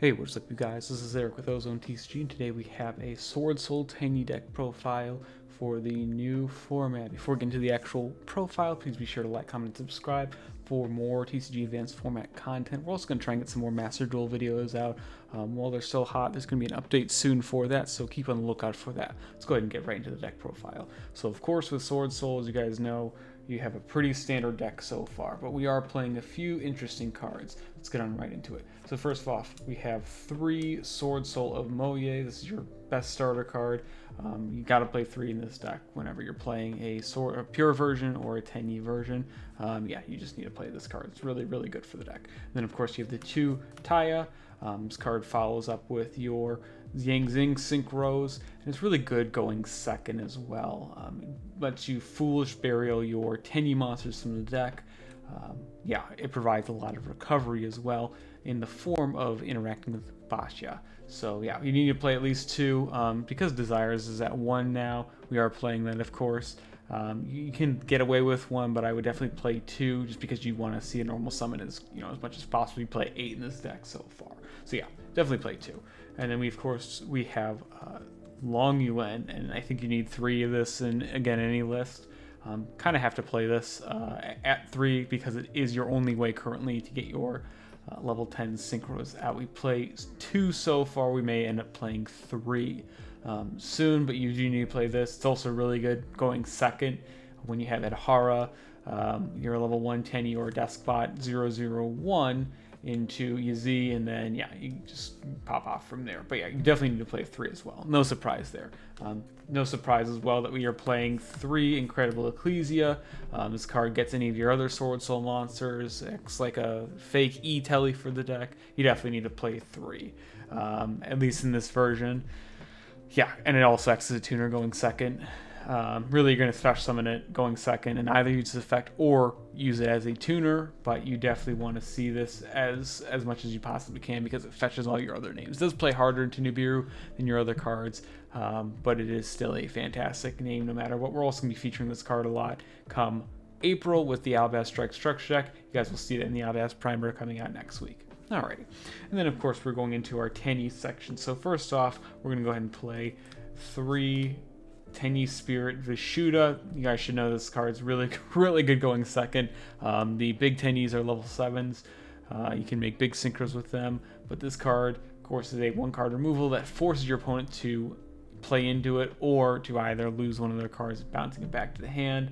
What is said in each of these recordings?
Hey, what's up you guys? This is Eric with OzoneTCG, and today we have a Swordsoul Tenyi deck profile for the new format. Before getting to the actual profile, please be sure to like, comment, and subscribe for more TCG Advanced format content. We're also going to try and get some more Master Duel videos out. While they're still hot, there's going to be an update soon for that, so keep on the lookout for that. Let's go ahead and get right into the deck profile. So of course with Swordsoul, as you guys know, you have a pretty standard deck so far, but we are playing a few interesting cards. Let's get on right into it. So first off, we have 3 Swordsoul of Moye. This is your best starter card. You got to play 3 in this deck whenever you're playing a pure version or a Tenyi version. Yeah, you just need to play this card. It's really, really good for the deck. And then of course you have the 2 Taya. This card follows up with your Yangzing Synchros, and it's really good going second as well. It lets you Foolish Burial your Tenyi monsters from the deck. Yeah, it provides a lot of recovery as well in the form of interacting with Basha. So yeah, you need to play at least 2. Because Desires is at 1 now, we are playing that of course. You can get away with 1, but I would definitely play 2 just because you want to see a normal summon as as much as possible. You play 8 in this deck so far. So yeah, definitely play 2. And then we have Long Yuan, and I think you need 3 of this in again any list. Kind of have to play this at 3 because it is your only way currently to get your level 10 synchros out. We play 2 so far. We may end up playing 3 soon, but you do need to play this. It's also really good going second when you have Adhara, your level 1 Tenyi or Deskbot 001 into Yazi, and then yeah, you just pop off from there. But yeah, you definitely need to play 3 as well. No surprise there. No surprise as well that we are playing 3 Incredible Ecclesia. This card gets any of your other Swordsoul monsters. It's like a fake E-Telly for the deck. You definitely need to play 3, at least in this version. Yeah, and it also acts as a tuner going second. Really, you're going to special summon it going second and either use this effect or use it as a tuner, but you definitely want to see this as much as you possibly can because it fetches all your other names. It does play harder into Nibiru than your other cards, but it is still a fantastic name no matter what. We're also going to be featuring this card a lot come April with the Albaz Strike Structure deck. You guys will see that in the Albaz Primer coming out next week. Alrighty, and then of course we're going into our Tenyi section. So first off, we're going to go ahead and play 3 Tenyi Spirit Vishuddha. You guys should know this card's really, really good going second. The big Tenyis are level 7s. You can make big synchros with them, but this card, of course, is a 1-card removal that forces your opponent to play into it or to either lose one of their cards, bouncing it back to the hand,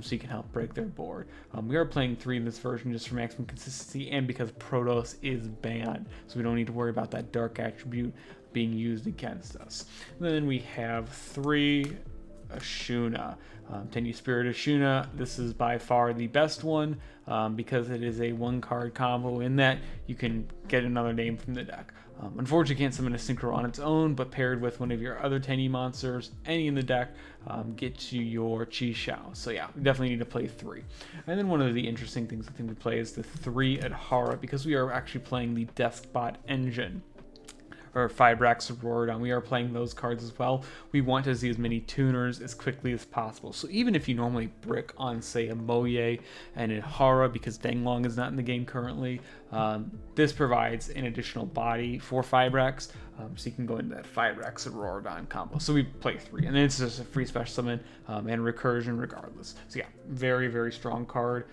so you can help break their board. We are playing 3 in this version just for maximum consistency and because Protos is banned, so we don't need to worry about that dark attribute being used against us. And then we have 3 Ashuna. Tenyi Spirit Ashuna. This is by far the best one because it is a 1-card combo in that you can get another name from the deck. Unfortunately, you can't summon a synchro on its own, but paired with one of your other Tenyi monsters, any in the deck, gets you your Chi Shao. So yeah, we definitely need to play 3. And then one of the interesting things I think we play is the 3 Adhara because we are actually playing the Deskbot engine. Or Fibrax Auroradon. We are playing those cards as well. We want to see as many tuners as quickly as possible. So even if you normally brick on, say, a Moye and a Hara because Danglong is not in the game currently, this provides an additional body for Fibrax, so you can go into that Fibrax Auroradon combo. So we play 3, and then it's just a free special summon and recursion regardless. So yeah, very, very strong card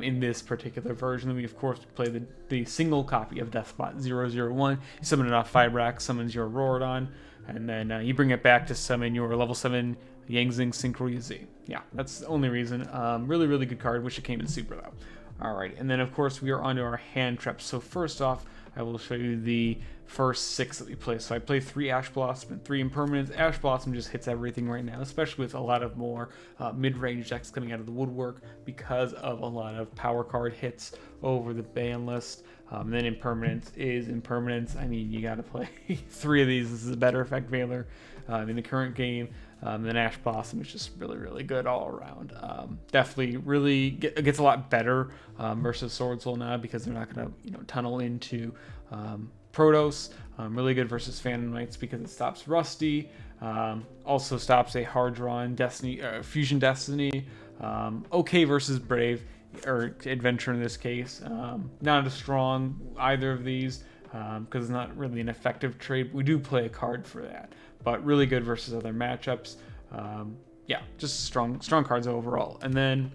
in this particular version. Then we, of course, play the single copy of Deathbot 001. You summon it off Fibrax, summons your Auroradon, and then you bring it back to summon your level 7 Yangzing Synchro Yazi. Yeah, that's the only reason. Really, really good card. Wish it came in super though. Alright, and then of course we are onto our hand traps. So first off, I will show you the first 6 that we play. So I play 3 Ash Blossom and 3 Impermanence. Ash Blossom just hits everything right now, especially with a lot of more mid-range decks coming out of the woodwork because of a lot of power card hits over the ban list. Then Impermanence is Impermanence. I mean, you gotta play 3 of these. This is a better effect Veiler in the current game. Then Ash Blossom is just really, really good all around. Definitely really gets a lot better versus Swordsoul now because they're not going to tunnel into Protos. Really good versus Phantom Knights because it stops Rusty. Also stops a hard draw in Destiny, Fusion Destiny. Okay versus Brave or Adventure in this case. Not as strong either of these. because it's not really an effective trade. We do play a card for that, but really good versus other matchups. Yeah, just strong cards overall. And then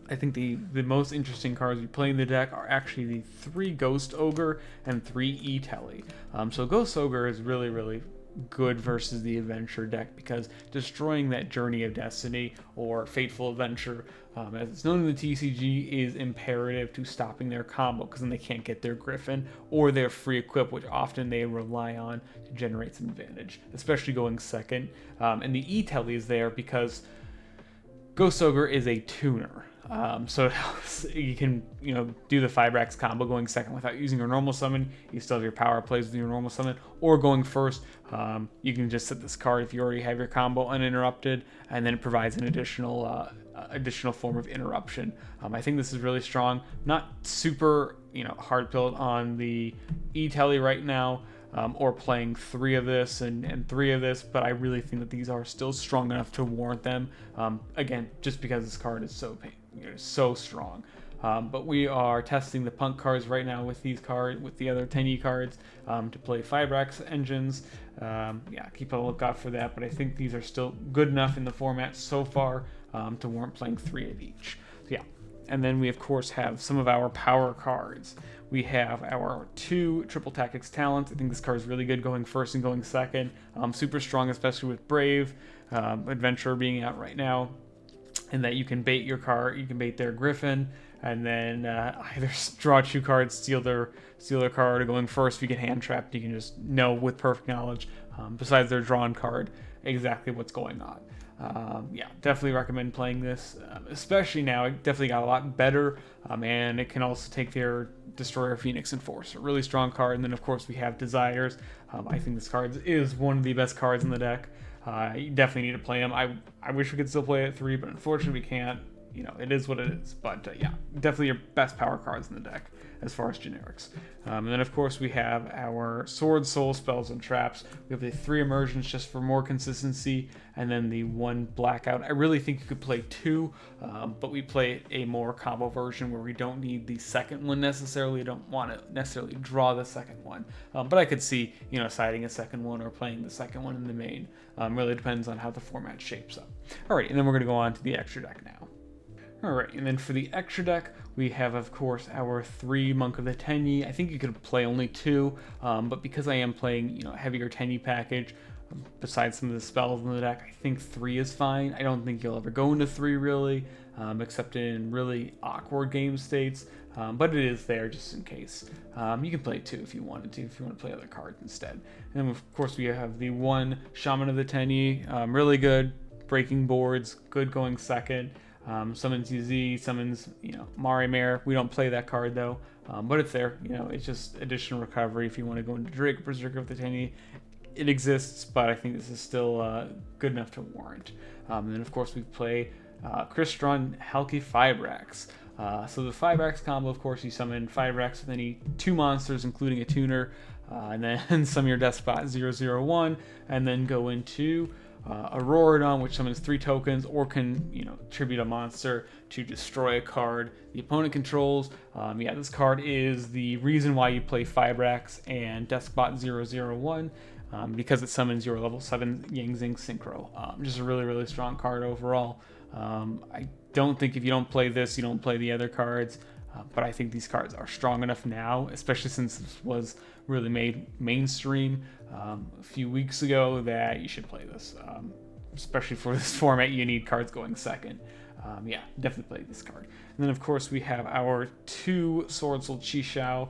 I think the most interesting cards we play in the deck are actually the 3 Ghost Ogre and 3 E-Telly. So Ghost Ogre is really good versus the Adventure deck, because destroying that Journey of Destiny or Fateful Adventure, as it's known in the TCG, is imperative to stopping their combo, because then they can't get their Griffin or their free equip, which often they rely on to generate some advantage, especially going second. And the E-Telly is there because Ghost Ogre is a tuner. So you can, do the Fibrax combo going second without using your normal summon. You still have your power plays with your normal summon, or going first. You can just set this card if you already have your combo uninterrupted, and then it provides an additional form of interruption. I think this is really strong. Not super, hard pilled on the E-Telly right now. Or playing 3 of this and 3 of this, but I really think that these are still strong enough to warrant them. Again, just because this card is so strong. But we are testing the Punk cards right now with these cards, with the other Tenyi cards, to play Fibrax engines. Yeah, keep a lookout for that, but I think these are still good enough in the format so far to warrant playing 3 of each. So yeah. And then we, of course, have some of our power cards. We have our 2 Triple Tactics Talents. I think this card is really good going first and going second. Super strong, especially with Brave, Adventure being out right now. And that you can bait your card, you can bait their Griffin, and then either draw 2 cards, steal their card, or going first. If you get hand trapped, you can just know with perfect knowledge, besides their drawn card, exactly what's going on. Yeah, definitely recommend playing this, especially now. It definitely got a lot better, and it can also take their Destroyer, Phoenix, and Force. A really strong card. And then, of course, we have Desires. I think this card is one of the best cards in the deck. You definitely need to play them. I wish we could still play it at 3, but unfortunately we can't. It is what it is. But yeah, definitely your best power cards in the deck as far as generics. And then, of course, we have our Sword Soul Spells and Traps. We have the 3 Immersions just for more consistency, and then the 1 Blackout. I really think you could play 2, but we play a more combo version where we don't need the second one necessarily. I don't want to necessarily draw the second one. But I could see, siding a second one or playing the second one in the main. Really depends on how the format shapes up. Alright, and then we're going to go on to the extra deck now. Alright, and then for the extra deck, we have, of course, our 3 Monk of the Tenyi. I think you could play only 2, but because I am playing, heavier Tenyi package, besides some of the spells in the deck, I think 3 is fine. I don't think you'll ever go into 3, really, except in really awkward game states, but it is there just in case. You can play 2 if you wanted to, if you want to play other cards instead. And then, of course, we have the 1 Shaman of the Tenyi, really good, breaking boards, good going second. Summons UZ, summons, Mari Mare. We don't play that card though, but it's there. It's just additional recovery if you want to go into Drake Berserker of the Tenyi. It exists, but I think this is still good enough to warrant. And then, of course, we play Crystron Helki Fibrax. So the Fibrax combo, of course, you summon Fibrax with any 2 monsters, including a tuner, and then summon your Despot 001, and then go into Auroradon, which summons 3 tokens, or can, tribute a monster to destroy a card the opponent controls. Yeah, this card is the reason why you play Fibrax and Despot 001, because it summons your level 7 Yangzing Synchro. Just a really strong card overall. I don't think if you don't play this, you don't play the other cards. But I think these cards are strong enough now, especially since this was really made mainstream a few weeks ago, that you should play this. Especially for this format, you need cards going second. Yeah, definitely play this card. And then, of course, we have our 2 Swordsoul Chisao.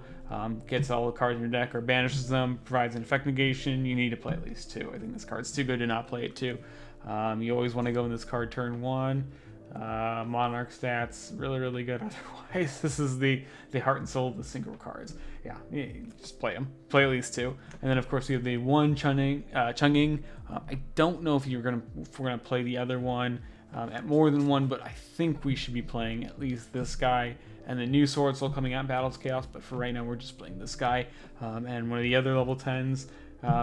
Gets all the cards in your deck or banishes them, provides an effect negation. You need to play at least 2. I think this card's too good to not play it 2. You always want to go in this card turn 1. Monarch stats, really good. Otherwise, this is the heart and soul of the synchro cards. Yeah, just play them. Play at least 2. And then, of course, we have the 1 Chunging. I don't know if we're gonna play the other one at more than 1, but I think we should be playing at least this guy and the new Swordsoul coming out in Battles Chaos. But for right now, we're just playing this guy and one of the other level 10s.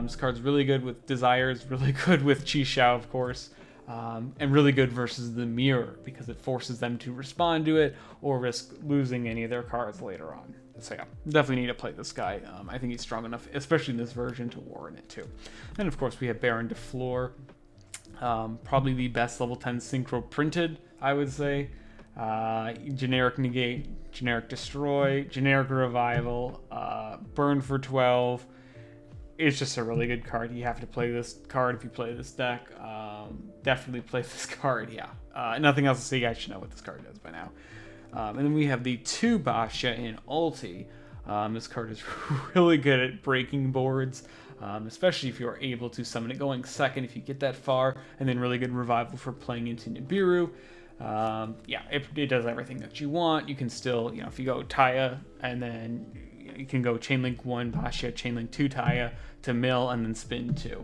This card's really good with Desires, really good with Chisao, of course. and really good versus the mirror because it forces them to respond to it or risk losing any of their cards later on. So yeah, definitely need to play this guy. I think he's strong enough, especially in this version, to warrant it too. And of course we have Baron de Fleur, probably the best level 10 synchro printed, I would say. Generic negate, generic destroy, generic revival, burn for 12. It's just a really good card. You have to play this card if you play this deck. Definitely play this card, yeah. Nothing else to say, you guys should know what this card does by now. And then we have the 2 Basha in Ulti. This card is really good at breaking boards, especially if you're able to summon it going second if you get that far, and then really good revival for playing into Nibiru. Yeah, it does everything that you want. You can still, if you go Taya, and then you can go Chainlink 1 Basha, Chainlink 2 Taya to mill, and then spin 2.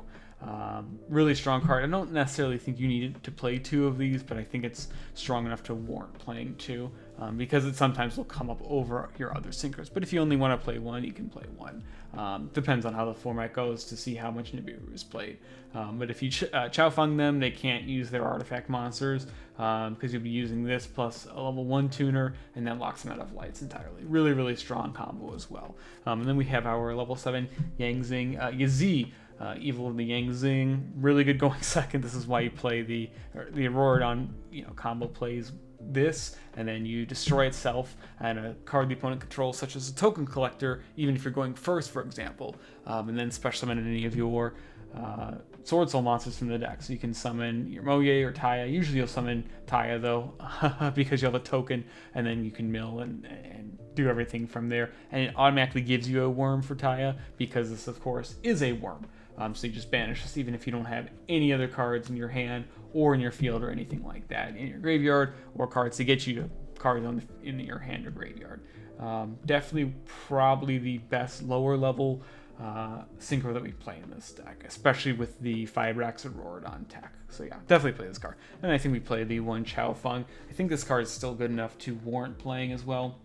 Really strong card. I don't necessarily think you need to play 2 of these, but I think it's strong enough to warrant playing 2, because it sometimes will come up over your other synchros. But if you only want to play 1, you can play 1. Depends on how the format goes to see how much Nibiru is played. But if you Chow Fung them, they can't use their artifact monsters, because you'll be using this plus a level 1 tuner, and that locks them out of lights entirely. Really, really strong combo as well. And then we have our level 7 Yangzing Yazi. Evil of the Yangzing, really good going second. This is why you play the Auroradon, combo plays this, and then you destroy itself and a card the opponent controls, such as a token collector, even if you're going first, for example, and then special summon any of your Sword Soul monsters from the deck. So you can summon your Moye or Taya. Usually you'll summon Taya though, because you have a token, and then you can mill and do everything from there. And it automatically gives you a worm for Taya, because this, of course, is a worm. So you just banish this even if you don't have any other cards in your hand or in your field or anything like that in your graveyard, or cards to get you cards in your hand or graveyard. Definitely probably the best lower level synchro that we play in this deck, especially with the Fibrax Auroradon tech. So yeah, definitely play this card. And I think we play the 1 Chow Fung. I think this card is still good enough to warrant playing as well,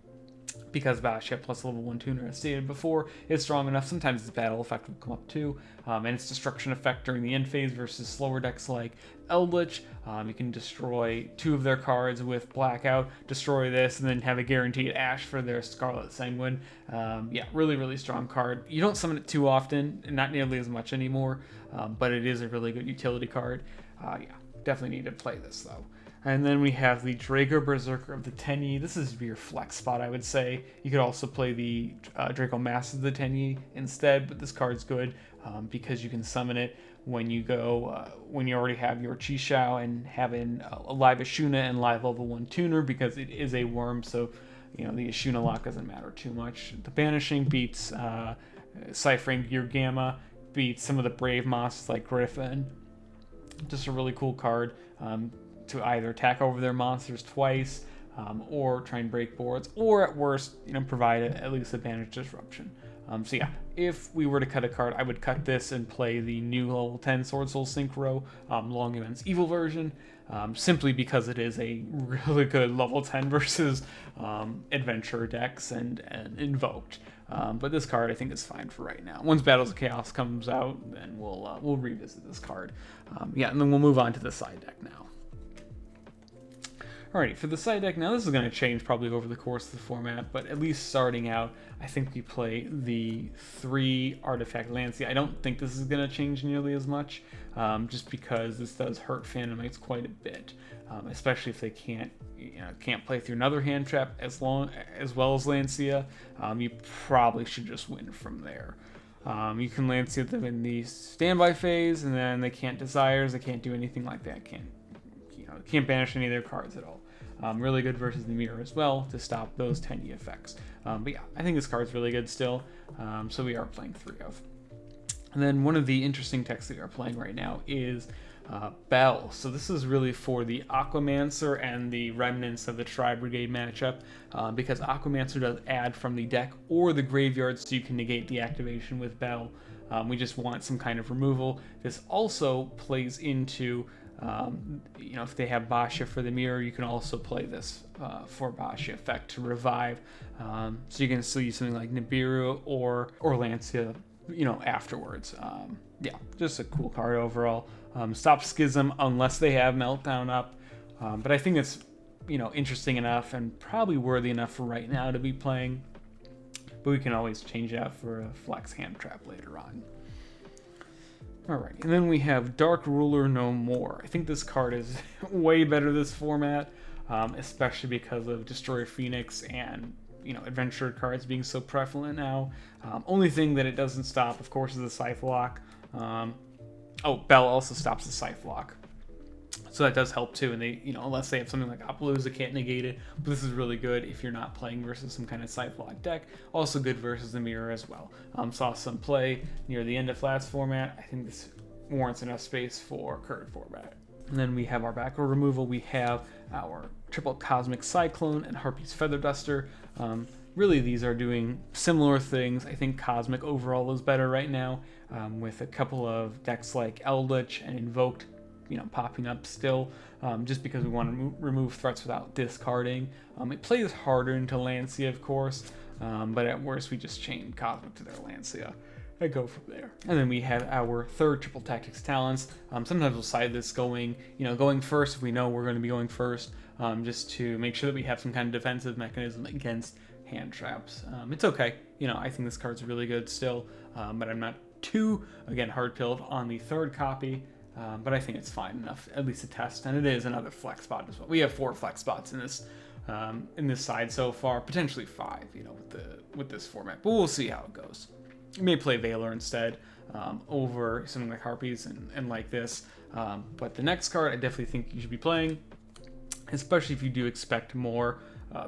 because Basha plus level 1 tuner, as stated before, is strong enough. Sometimes its battle effect will come up too, and its destruction effect during the end phase versus slower decks like Eldritch. You can destroy 2 of their cards with Blackout, destroy this, and then have a guaranteed Ash for their Scarlet Sanguine. Yeah, really, really strong card. You don't summon it too often, and not nearly as much anymore, but it is a really good utility card. Yeah, definitely need to play this though. And then we have the Draco Berserker of the Tenyi. This is your flex spot, I would say. You could also play the Draco Master of the Tenyi instead, but this card's good because you can summon it when you go, when you already have your Chi-Shao and having a live Ashuna and live level 1 tuner, because it is a worm, so the Ashuna lock doesn't matter too much. The Banishing beats Ciphering Gear Gamma, beats some of the Brave monsters like Griffin. Just a really cool card. To either attack over their monsters twice, or try and break boards, or at worst, provide at least a banish disruption. So yeah, if we were to cut a card, I would cut this and play the new level 10 Swordsoul Synchro Long Events Evil version, simply because it is a really good level 10 versus Adventure decks and Invoked. But this card I think is fine for right now. Once Battles of Chaos comes out, then we'll revisit this card. Yeah, and then we'll move on to the side deck now. Alrighty, for the side deck now, this is going to change probably over the course of the format, but at least starting out, I think we play the 3 Artifact Lancia. I don't think this is going to change nearly as much, just because this does hurt Phantomites quite a bit, especially if they can't play through another hand trap as well as Lancia. You probably should just win from there. You can Lancia them in the standby phase, and then they can't Desires, they can't do anything like that, can't banish any of their cards at all. Really good versus the mirror as well to stop those Tenyi effects. But yeah, I think this card's really good still, so we are playing 3 of. And then one of the interesting techs that we are playing right now is Bell. So this is really for the Aquamancer and the remnants of the Tri-Brigade matchup, because Aquamancer does add from the deck or the graveyard, so you can negate the activation with Bell. We just want some kind of removal. This also plays into if they have Basha for the mirror, you can also play this for Basha effect to revive. So you can still use something like Nibiru or Lancia afterwards. Yeah, just a cool card overall. Stop Schism unless they have Meltdown up, but I think it's interesting enough and probably worthy enough for right now to be playing. But we can always change it out for a Flex Hand Trap later on. Alright, and then we have Dark Ruler No More. I think this card is way better this format, especially because of Destroyer Phoenix and adventure cards being so prevalent now. Only thing that it doesn't stop, of course, is the Scythe Lock. Bell also stops the Scythe Lock, so that does help too. And they, unless they have something like Appaloosa, can't negate it. But this is really good if you're not playing versus some kind of Scythe Lock deck. Also good versus the Mirror as well. Saw some play near the end of Flats format. I think this warrants enough space for current format. And then we have our back row removal. We have our triple Cosmic Cyclone and Harpy's Feather Duster. Really, these are doing similar things. I think Cosmic overall is better right now, with a couple of decks like Eldritch and Invoked, popping up still, just because we want to remove threats without discarding. It plays harder into Lancia, of course, but at worst we just chain Cosmic to their Lancia and go from there. And then we have our third Triple Tactics Talents. Sometimes we'll side this going first if we know we're going to be going first, just to make sure that we have some kind of defensive mechanism against hand traps. It's okay. I think this card's really good still, but I'm not too, again, hard-pilled on the third copy, but I think it's fine enough, at least to test, and it is another flex spot as well. We have 4 flex spots in this side so far, potentially 5, with this format, but we'll see how it goes. You may play Valor instead, over something like Harpies and like this, but the next card I definitely think you should be playing, especially if you do expect more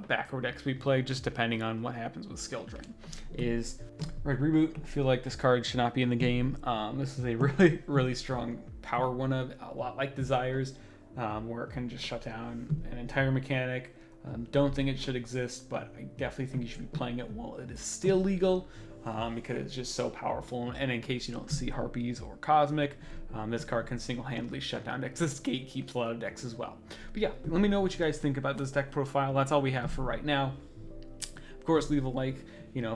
back row decks we play, just depending on what happens with skill drain, is Red Reboot. I feel like this card should not be in the game. This is a really, really strong power one of, a lot like Desires, where it can just shut down an entire mechanic. Don't think it should exist, but I definitely think you should be playing it while it is still legal, because it's just so powerful. And in case you don't see Harpies or Cosmic, this card can single-handedly shut down decks. This gate keeps a lot of decks as well. But yeah, let me know what you guys think about this deck profile. That's all we have for right now. Of course, leave a like,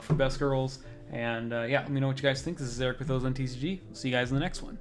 for Best Girls. And yeah, let me know what you guys think. This is Eric with OzoneTCG. We'll see you guys in the next one.